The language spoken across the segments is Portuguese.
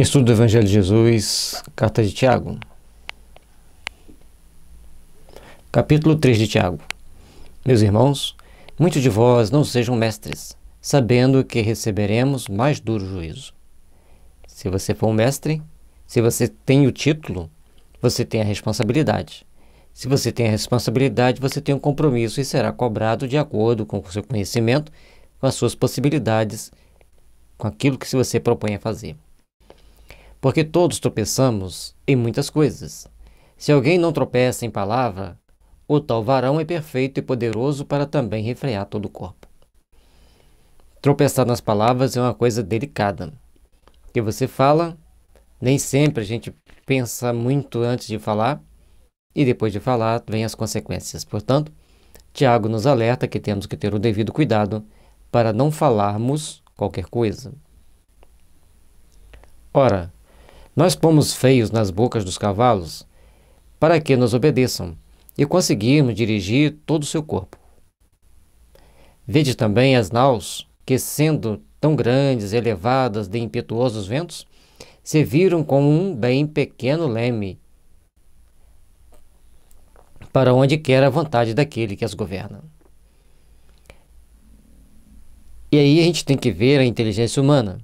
Estudo do Evangelho de Jesus, Carta de Tiago. Capítulo 3 de Tiago. Meus irmãos, muitos de vós não sejam mestres, sabendo que receberemos mais duro juízo. Se você for um mestre, se você tem o título, você tem a responsabilidade. Se você tem a responsabilidade, você tem um compromisso e será cobrado de acordo com o seu conhecimento, com as suas possibilidades, com aquilo que você propõe a fazer. Porque todos tropeçamos em muitas coisas. Se alguém não tropeça em palavra, o tal varão é perfeito e poderoso para também refrear todo o corpo. Tropeçar nas palavras é uma coisa delicada. Que você fala, nem sempre a gente pensa muito antes de falar, e depois de falar vem as consequências. Portanto, Tiago nos alerta que temos que ter o devido cuidado para não falarmos qualquer coisa. Ora, nós pomos freios nas bocas dos cavalos para que nos obedeçam e conseguirmos dirigir todo o seu corpo. Vede também as naus que, sendo tão grandes e elevadas de impetuosos ventos, se viram como um bem pequeno leme para onde quer a vontade daquele que as governa. E aí a gente tem que ver a inteligência humana.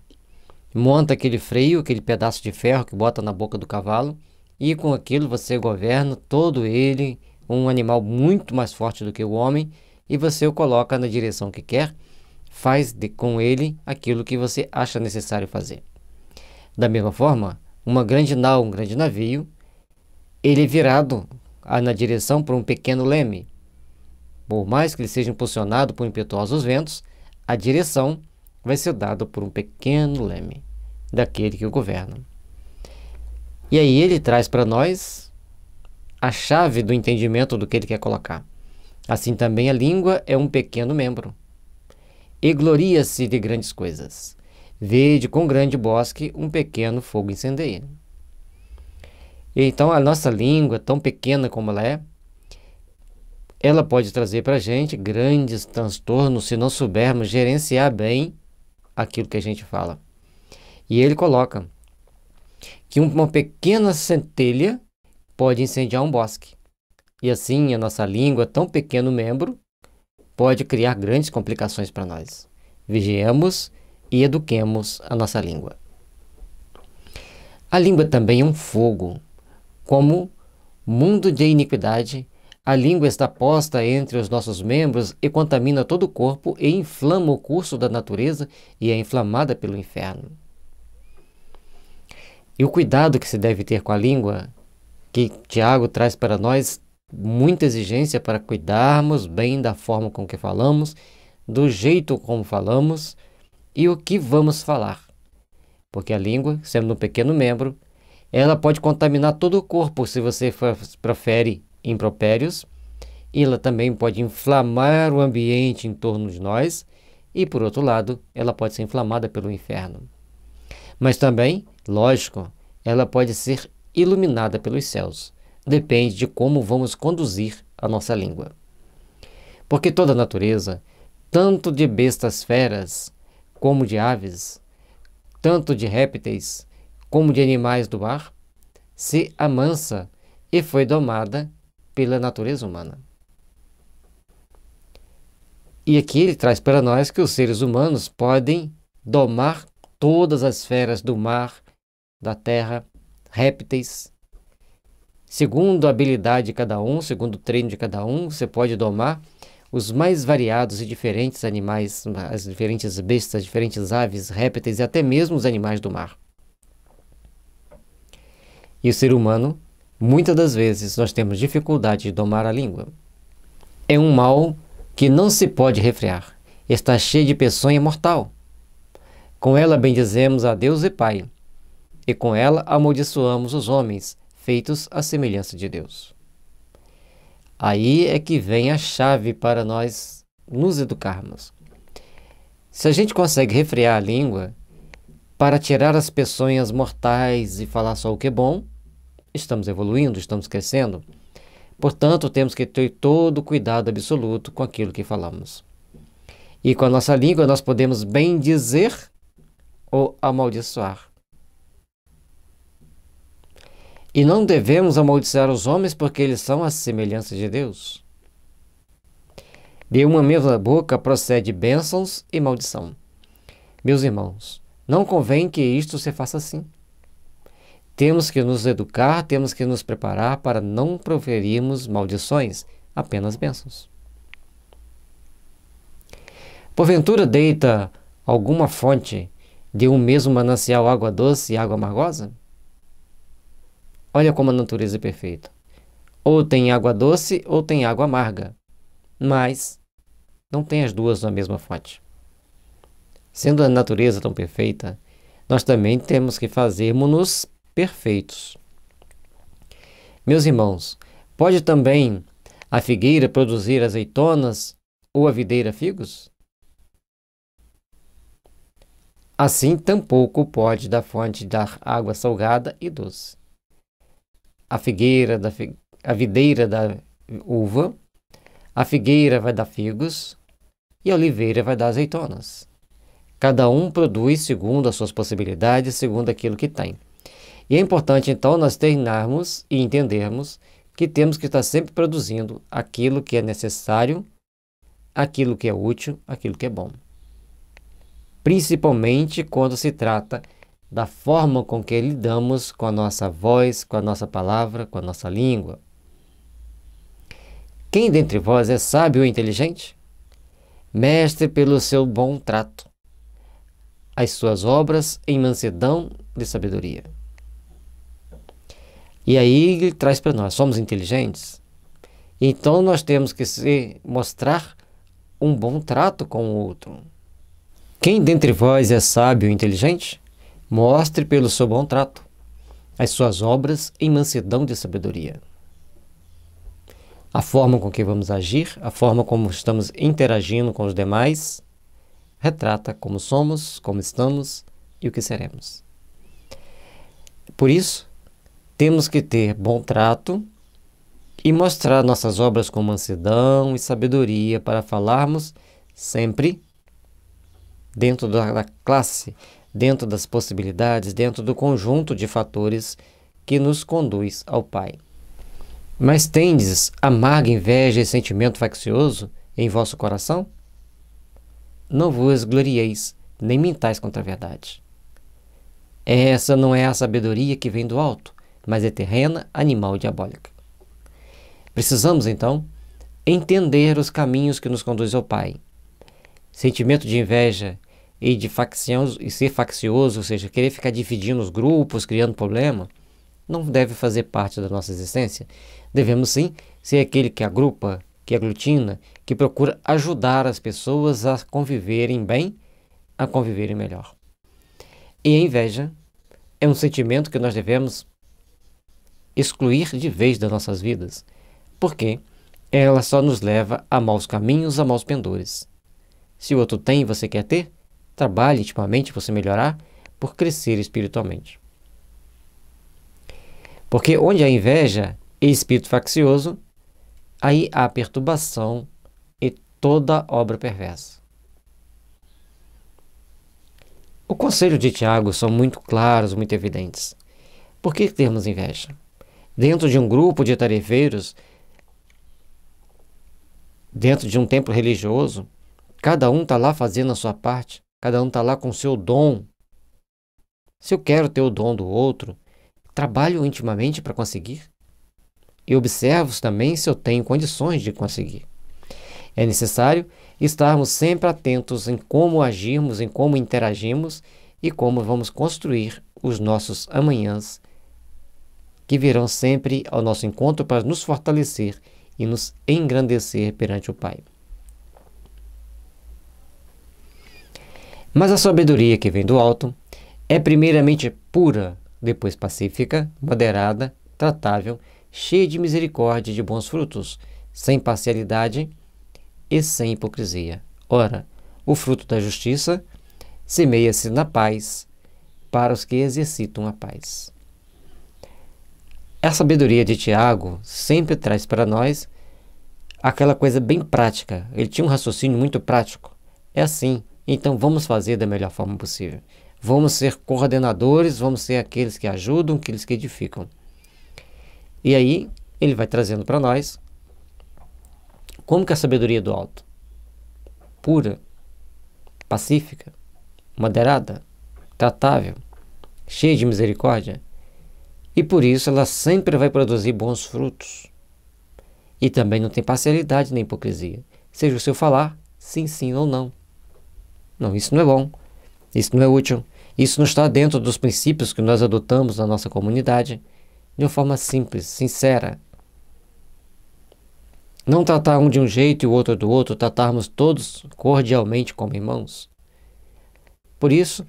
Monta aquele freio, aquele pedaço de ferro que bota na boca do cavalo, e com aquilo você governa todo ele, um animal muito mais forte do que o homem, e você o coloca na direção que quer, faz com ele aquilo que você acha necessário fazer. Da mesma forma, uma grande nau, um grande navio, ele é virado na direção por um pequeno leme. Por mais que ele seja impulsionado por impetuosos ventos, a direção vai ser dada por um pequeno leme daquele que o governa. E aí ele traz para nós a chave do entendimento do que ele quer colocar. Assim também a língua é um pequeno membro e gloria-se de grandes coisas. Vede com grande bosque um pequeno fogo incendeia. Então a nossa língua, tão pequena como ela pode trazer para a gente grandes transtornos se não soubermos gerenciar bem aquilo que a gente fala. E ele coloca que uma pequena centelha pode incendiar um bosque. E assim a nossa língua, tão pequeno membro, pode criar grandes complicações para nós. Vigiemos e eduquemos a nossa língua. A língua também é um fogo. Como mundo de iniquidade, a língua está posta entre os nossos membros e contamina todo o corpo e inflama o curso da natureza e é inflamada pelo inferno. E o cuidado que se deve ter com a língua, que Tiago traz para nós muita exigência para cuidarmos bem da forma com que falamos, do jeito como falamos e o que vamos falar. Porque a língua, sendo um pequeno membro, ela pode contaminar todo o corpo se você profere impropérios, e ela também pode inflamar o ambiente em torno de nós, e por outro lado, ela pode ser inflamada pelo inferno. Mas também, lógico, ela pode ser iluminada pelos céus. Depende de como vamos conduzir a nossa língua. Porque toda a natureza, tanto de bestas feras, como de aves, tanto de répteis, como de animais do ar, se amansa e foi domada pela natureza humana. E aqui ele traz para nós que os seres humanos podem domar todas as feras do mar, da terra, répteis. Segundo a habilidade de cada um, segundo o treino de cada um, você pode domar os mais variados e diferentes animais, as diferentes bestas, diferentes aves, répteis e até mesmo os animais do mar. E o ser humano, muitas das vezes, nós temos dificuldade de domar a língua. É um mal que não se pode refrear. Está cheio de peçonha mortal. Com ela bendizemos a Deus e Pai, e com ela amaldiçoamos os homens, feitos à semelhança de Deus. Aí é que vem a chave para nós nos educarmos. Se a gente consegue refrear a língua para tirar as peçonhas mortais e falar só o que é bom, estamos evoluindo, estamos crescendo. Portanto, temos que ter todo o cuidado absoluto com aquilo que falamos. E com a nossa língua nós podemos bem dizer ou amaldiçoar. E não devemos amaldiçoar os homens porque eles são a semelhança de Deus. De uma mesma boca procede bênçãos e maldição. Meus irmãos, não convém que isto se faça assim. Temos que nos educar, temos que nos preparar para não proferirmos maldições, apenas bênçãos. Porventura deita alguma fonte de um mesmo manancial água doce e água amargosa? Olha como a natureza é perfeita. Ou tem água doce ou tem água amarga, mas não tem as duas na mesma fonte. Sendo a natureza tão perfeita, nós também temos que fazermos-nos perfeitos. Meus irmãos, pode também a figueira produzir azeitonas ou a videira figos? Assim, tampouco pode da fonte dar água salgada e doce. A videira dá uva, a figueira vai dar figos e a oliveira vai dar azeitonas. Cada um produz segundo as suas possibilidades, segundo aquilo que tem. E é importante, então, nós treinarmos e entendermos que temos que estar sempre produzindo aquilo que é necessário, aquilo que é útil, aquilo que é bom. Principalmente quando se trata da forma com que lidamos com a nossa voz, com a nossa palavra, com a nossa língua. Quem dentre vós é sábio ou inteligente? Mestre pelo seu bom trato, as suas obras em mansidão de sabedoria. E aí ele traz para nós, somos inteligentes? Então nós temos que mostrar um bom trato com o outro. Quem dentre vós é sábio e inteligente? Mostre pelo seu bom trato as suas obras em mansidão de sabedoria. A forma com que vamos agir, a forma como estamos interagindo com os demais, retrata como somos, como estamos e o que seremos. Por isso, temos que ter bom trato e mostrar nossas obras com mansidão e sabedoria para falarmos sempre dentro da classe, dentro das possibilidades, dentro do conjunto de fatores que nos conduz ao Pai. Mas tendes amarga inveja e sentimento faccioso em vosso coração? Não vos glorieis, nem mintais contra a verdade. Essa não é a sabedoria que vem do alto, mas é terrena, animal e diabólica. Precisamos, então, entender os caminhos que nos conduzem ao Pai. Sentimento de inveja e de ser faccioso, ou seja, querer ficar dividindo os grupos, criando problema, não deve fazer parte da nossa existência. Devemos sim ser aquele que agrupa, que aglutina, que procura ajudar as pessoas a conviverem bem, a conviverem melhor. E a inveja é um sentimento que nós devemos excluir de vez das nossas vidas, porque ela só nos leva a maus caminhos, a maus pendores. Se o outro tem e você quer ter, trabalhe intimamente para você melhorar, por crescer espiritualmente. Porque onde há inveja e espírito faccioso, aí há perturbação e toda obra perversa. O conselho de Tiago são muito claros, muito evidentes. Por que termos inveja? Dentro de um grupo de tarefeiros, dentro de um templo religioso, cada um está lá fazendo a sua parte, cada um está lá com o seu dom. Se eu quero ter o dom do outro, trabalho intimamente para conseguir. E observo também se eu tenho condições de conseguir. É necessário estarmos sempre atentos em como agirmos, em como interagimos e como vamos construir os nossos amanhãs, que virão sempre ao nosso encontro para nos fortalecer e nos engrandecer perante o Pai. Mas a sabedoria que vem do alto é primeiramente pura, depois pacífica, moderada, tratável, cheia de misericórdia e de bons frutos, sem parcialidade e sem hipocrisia. Ora, o fruto da justiça semeia-se na paz para os que exercitam a paz. A sabedoria de Tiago sempre traz para nós aquela coisa bem prática. Ele tinha um raciocínio muito prático. É assim, então vamos fazer da melhor forma possível. Vamos ser coordenadores, vamos ser aqueles que ajudam, aqueles que edificam. E aí, ele vai trazendo para nós como que a sabedoria do alto, pura, pacífica, moderada, tratável, cheia de misericórdia, e por isso ela sempre vai produzir bons frutos. E também não tem parcialidade nem hipocrisia, seja o seu falar, sim, sim ou não. Não, isso não é bom, isso não é útil, isso não está dentro dos princípios que nós adotamos na nossa comunidade, de uma forma simples, sincera. Não tratar um de um jeito e o outro do outro, tratarmos todos cordialmente como irmãos. Por isso,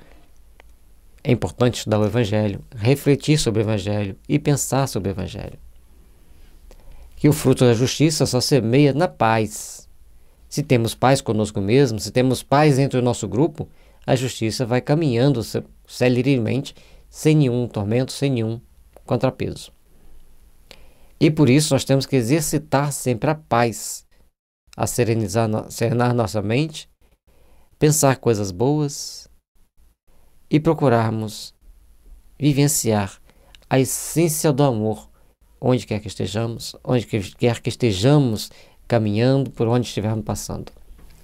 é importante estudar o Evangelho, refletir sobre o Evangelho e pensar sobre o Evangelho. Que o fruto da justiça só semeia na paz. Se temos paz conosco mesmos, se temos paz entre o nosso grupo, a justiça vai caminhando celeremente, sem nenhum tormento, sem nenhum contrapeso. E por isso nós temos que exercitar sempre a paz, a serenar nossa mente, pensar coisas boas e procurarmos vivenciar a essência do amor onde quer que estejamos, onde quer que estejamos caminhando, por onde estivermos passando.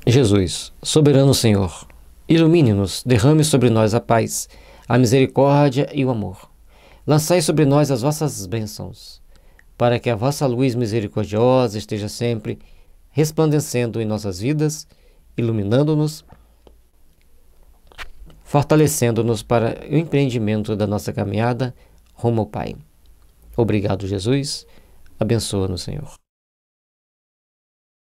Jesus, soberano Senhor, ilumine-nos, derrame sobre nós a paz, a misericórdia e o amor. Lançai sobre nós as vossas bênçãos, para que a vossa luz misericordiosa esteja sempre resplandecendo em nossas vidas, iluminando-nos, fortalecendo-nos para o empreendimento da nossa caminhada rumo ao Pai. Obrigado, Jesus. Abençoa-nos, Senhor.